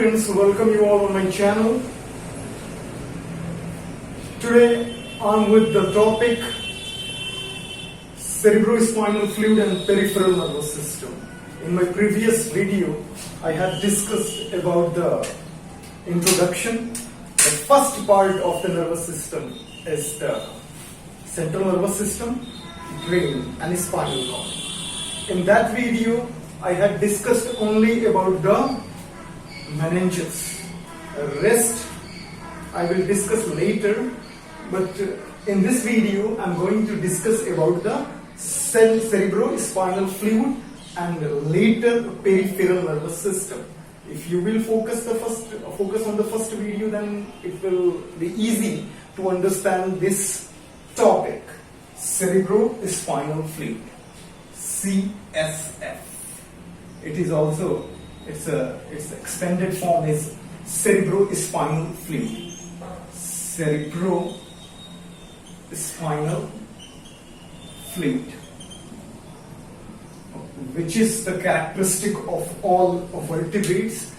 friends, welcome you all on my channel. Today I'm with the topic cerebrospinal fluid and peripheral nervous system. In my previous video I had discussed about the introduction. The first part of the nervous system is the central nervous system, brain and spinal cord. In that video I had discussed only about the meninges. Rest I will discuss later, but in this video I am going to discuss about the cerebrospinal fluid and later peripheral nervous system. If you will focus on the first video, then it will be easy to understand this topic, cerebrospinal fluid, CSF. Its extended form is cerebrospinal fluid. Cerebrospinal fluid, which is the characteristic of all vertebrates.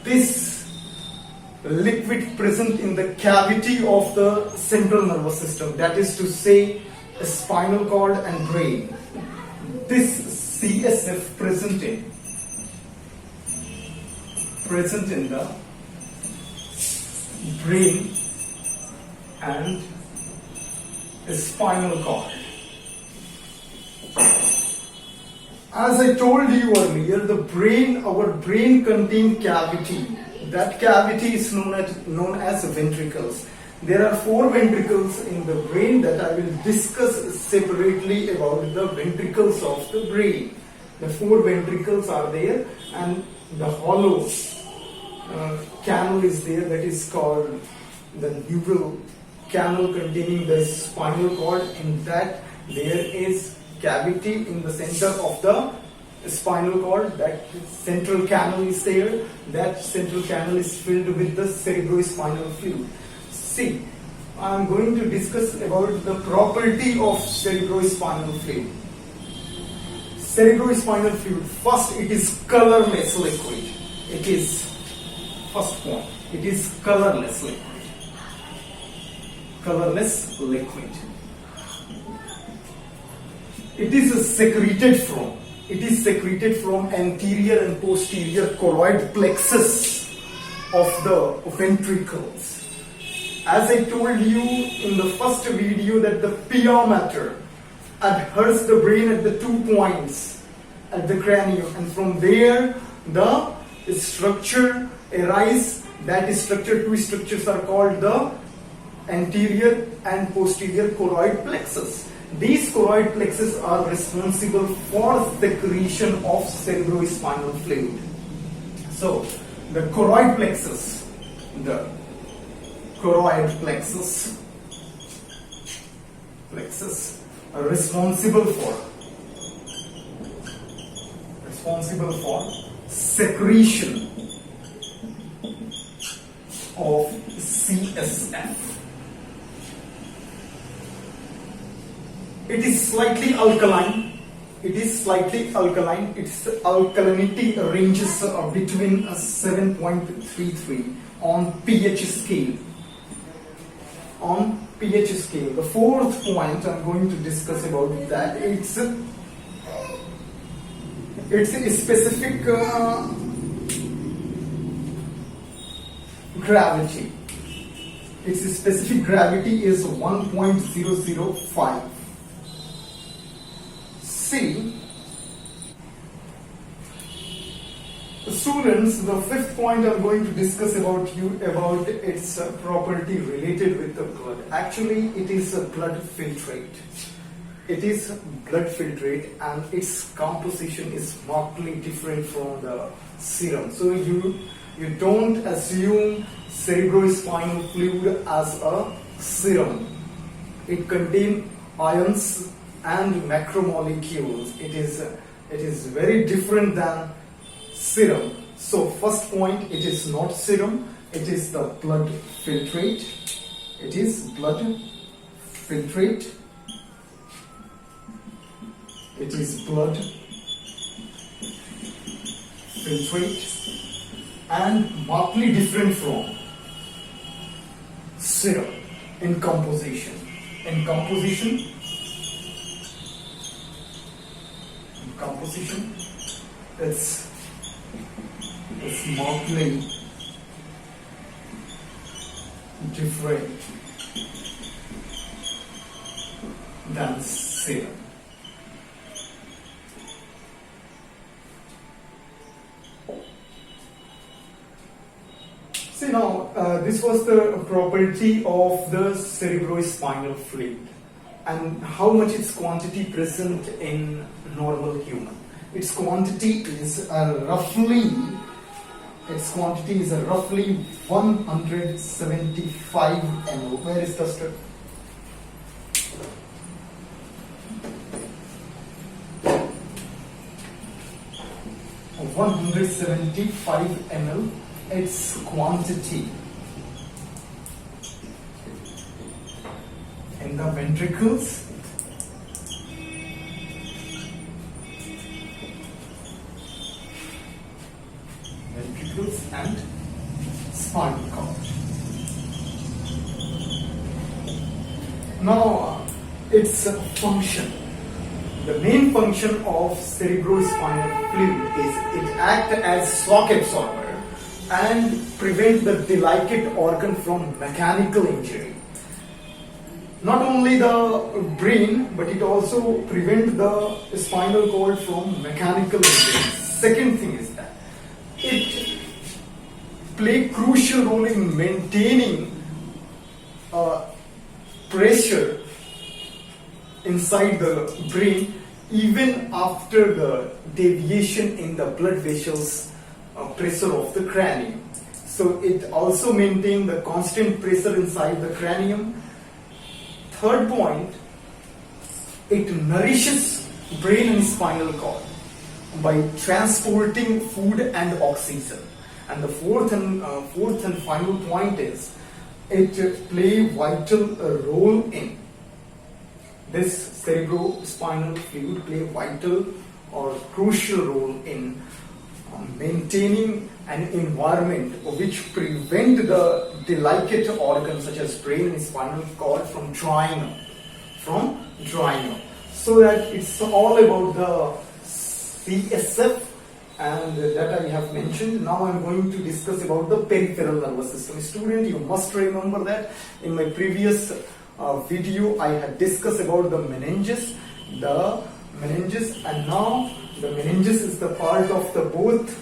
This liquid present in the cavity of the central nervous system, that is to say spinal cord and brain. This CSF present in the brain and spinal cord. As I told you earlier, our brain contains cavity. That cavity is known as ventricles. There are 4 ventricles in the brain that I will discuss separately about the ventricles of the brain. The 4 ventricles are there, and the hollow canal is there, that is called the neural canal containing the spinal cord. In that there is cavity in the center of the spinal cord. That central canal is there. That central canal is filled with the cerebrospinal fluid. See, I am going to discuss about the property of cerebrospinal fluid. Cerebrospinal fluid, first, it is colorless liquid. It is first point. It is colorless liquid. Colorless liquid. It is secreted from anterior and posterior choroid plexus of the ventricles. As I told you in the first video that the pia mater adheres the brain at the 2 points at the cranium, and from there the structure arises. That structure, 2 structures are called the anterior and posterior choroid plexus. These choroid plexus are responsible for secretion of cerebrospinal fluid. So the choroid plexus are responsible for secretion of CSF. It is slightly alkaline. Its alkalinity ranges between 7.33 on pH scale. The 4th point I am going to discuss about that. It's a specific gravity. Its specific gravity is 1.005. See, students, the 5th point I'm going to discuss about its property related with the blood. Actually, it is a blood filtrate. And its composition is markedly different from the serum. So you don't assume cerebrospinal fluid as a serum. It contains ions and macromolecules. It is very different than serum. So first point, it is not serum. It is the blood filtrate. and markedly different from serum in composition. In composition, it's markedly different than serum. See now, this was the property of the cerebrospinal fluid and how much its quantity present in normal human. Its quantity is roughly 175 ml. Where is the strip? Of 175 ml, its quantity in the ventricles and spinal cord. Now, its function. The main function of cerebrospinal fluid is it acts as shock absorber and prevent the delicate organ from mechanical injury. Not only the brain, but it also prevents the spinal cord from mechanical injury. Second thing is that it play crucial role in maintaining pressure inside the brain even after the deviation in the blood vessels pressure of the cranium. So it also maintains the constant pressure inside the cranium. Third point, it nourishes brain and spinal cord by transporting food and oxygen. And the fourth and final point is it play vital role in this cerebrospinal fluid play vital or crucial role in maintaining an environment which prevent the delicate organs such as brain and spinal cord from drying up, so that it's all about the CSF and that I have mentioned. Now I'm going to discuss about the peripheral nervous system. Student, you must remember that in my previous video I had discussed about the meninges, and now the meninges is the part of the both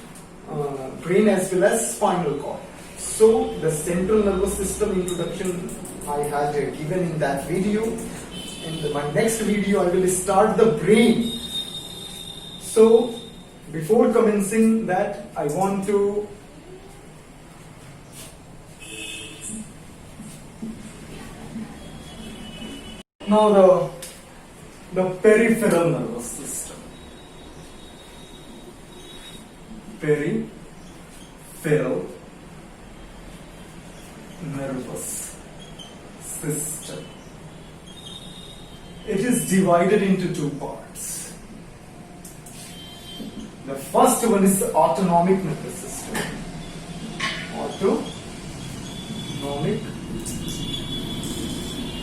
brain as well as spinal cord. So the central nervous system introduction I had given in that video. In my next video I will start the brain. So before commencing that, I want to now the peripheral nervous system. Peripheral nervous system. It is divided into two parts. The first one is the autonomic nervous system. Autonomic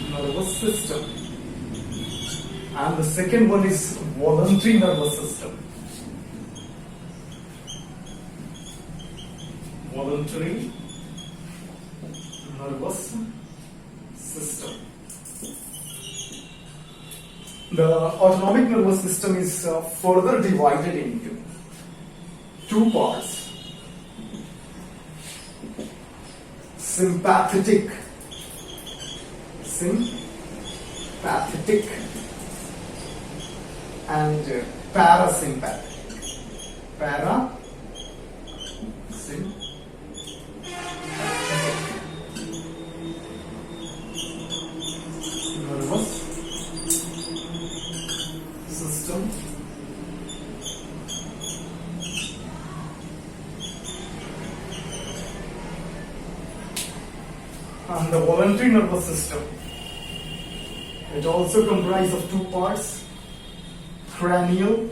nervous system. And the second one is voluntary nervous system. Voluntary nervous system. The autonomic nervous system is further divided into two parts: sympathetic and parasympathetic. Nervous system. And the voluntary nervous system, it also comprises of two parts: cranial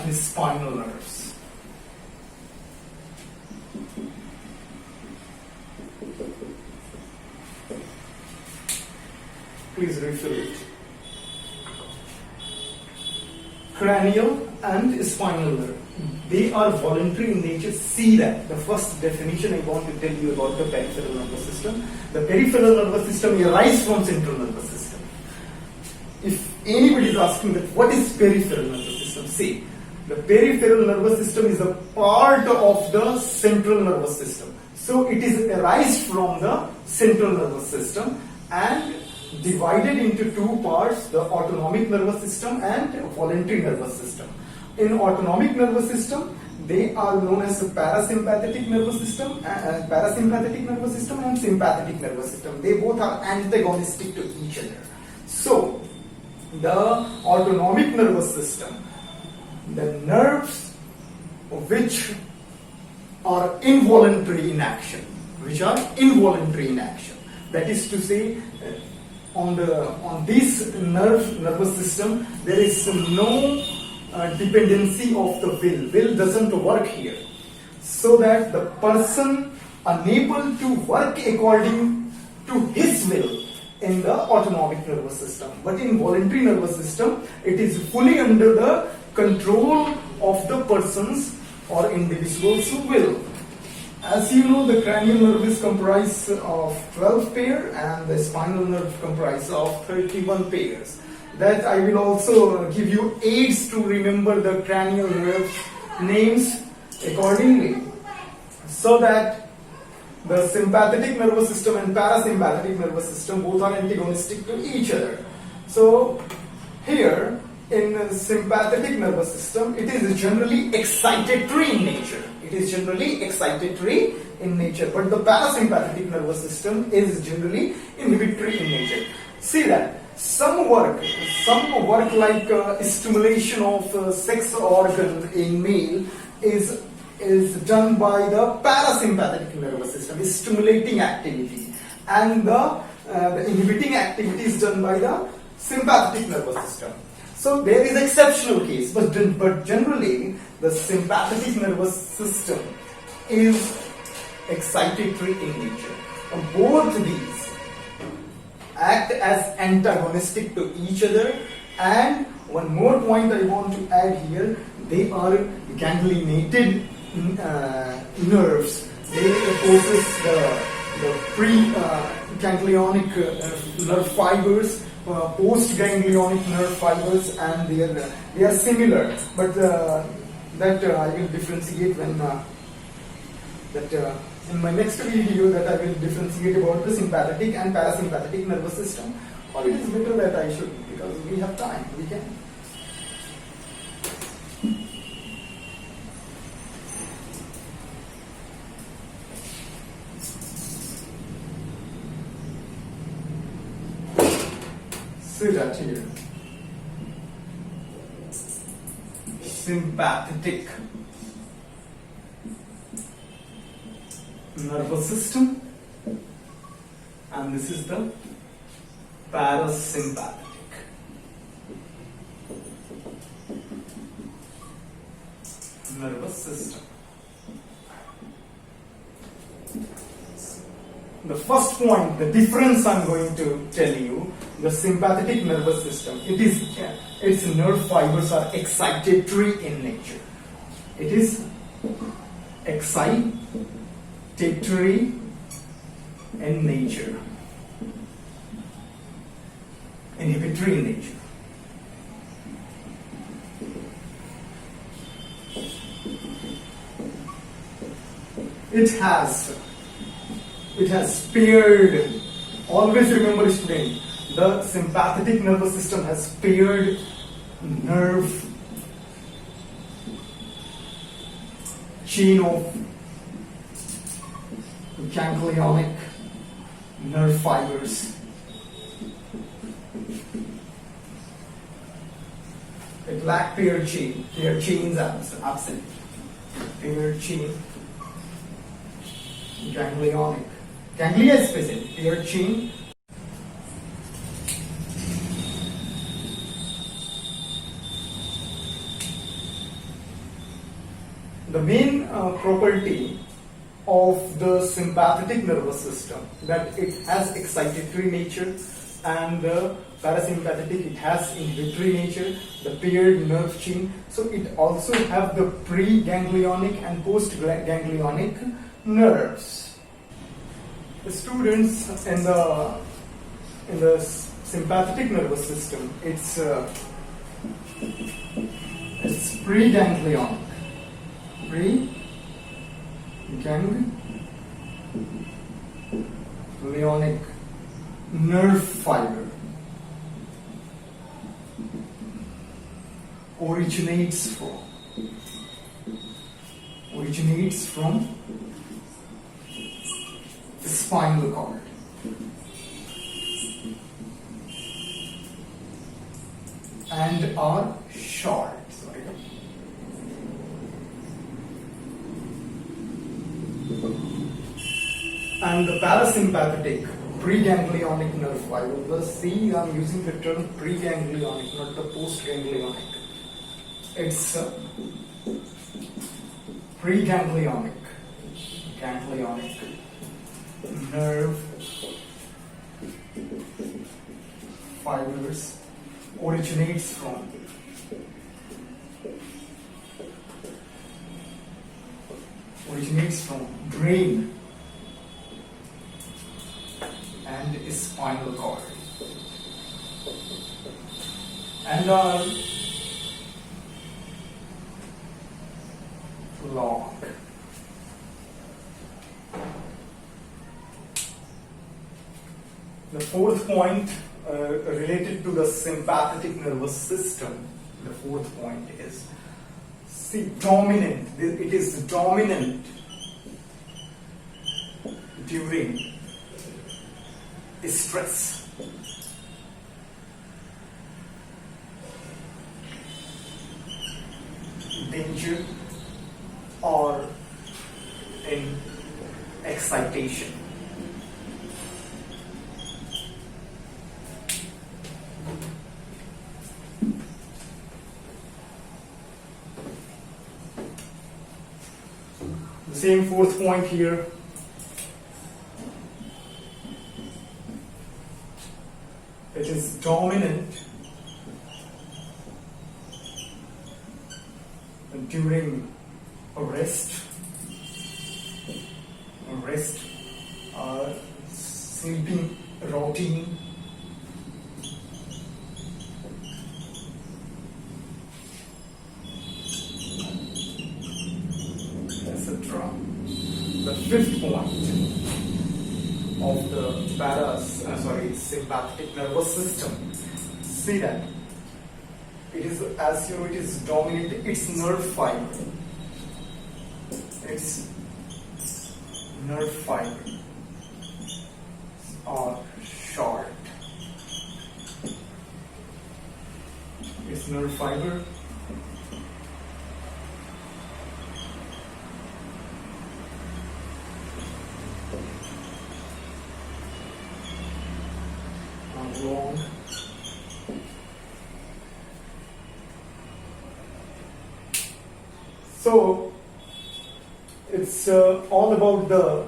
and spinal nerves. Please refill it. Cranial and spinal nerve. They are voluntary in nature. See that. The first definition I want to tell you about the peripheral nervous system. The peripheral nervous system arises from central nervous system. If anybody is asking that what is peripheral nervous system, see, the peripheral nervous system is a part of the central nervous system. So it is arised from the central nervous system and divided into two parts, the autonomic nervous system and voluntary nervous system. In autonomic nervous system, they are known as the parasympathetic nervous system, and sympathetic nervous system. They both are antagonistic to each other. So, the autonomic nervous system, the nerves which are involuntary in action, that is to say, on this nervous system, there is no dependency of the will. Will doesn't work here, so that the person unable to work according to his will in the autonomic nervous system. But in voluntary nervous system, it is fully under the control of the persons or individuals who will. As you know, the cranial nerve is comprised of 12 pairs and the spinal nerve comprised of 31 pairs. That I will also give you aids to remember the cranial nerve names accordingly, so that the sympathetic nervous system and parasympathetic nervous system both are antagonistic to each other. So here in the sympathetic nervous system, it is generally excitatory in nature. But the parasympathetic nervous system is generally inhibitory in nature. See that some work like stimulation of sex organ in male is done by the parasympathetic nervous system, is stimulating activity, and the inhibiting activity is done by the sympathetic nervous system. So there is exceptional case, but generally the sympathetic nervous system is excitatory in nature. Both these act as antagonistic to each other, and one more point I want to add here, they are ganglionated nerves. They possess the pre-ganglionic nerve fibers, post-ganglionic nerve fibers, and they are similar, but that I will differentiate when in my next video, that I will differentiate about the sympathetic and parasympathetic nervous system. Or it is better that I should, because we have time, we can. See that here. Sympathetic nervous system, and this is the parasympathetic nervous system. The first point, the difference I'm going to tell you, the sympathetic nervous system, its nerve fibers are excitatory in nature. It is excitatory in nature, inhibitory in nature. It has paired, always remember student, the sympathetic nervous system has paired nerve chain of ganglionic nerve fibers. It lack paired chain. Paired chain is absent. Paired chain, ganglionic. Ganglia is present. Paired chain. the main property of the sympathetic nervous system, that it has excitatory nature, and the parasympathetic, it has inhibitory nature, the paired nerve chain. So it also have the preganglionic and postganglionic nerves. The students in the sympathetic nervous system, it's preganglionic. Preganglionic nerve fiber originates from the spinal cord. And are short. And the parasympathetic preganglionic nerve fiber. See, I'm using the term preganglionic, not the postganglionic. It's preganglionic nerve fibers originates from brain and spinal cord, and are long. The fourth point related to the sympathetic nervous system, the fourth point is, see, dominant. It is dominant during stress. Danger or in excitation. The same fourth point here. It is dominant during rest or sleeping routine, etc. The fifth point of the sympathetic nervous system. See that it is, as you know, it is dominant. Its nerve fiber. Its nerve fiber are short. Its nerve fiber long. So it's all about the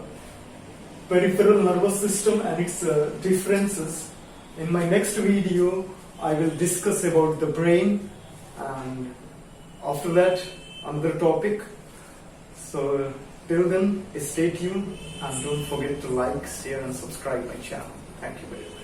peripheral nervous system and its differences. In my next video, I will discuss about the brain, and after that, another topic. So till then, stay tuned and don't forget to like, share and subscribe my channel. Thank you very much.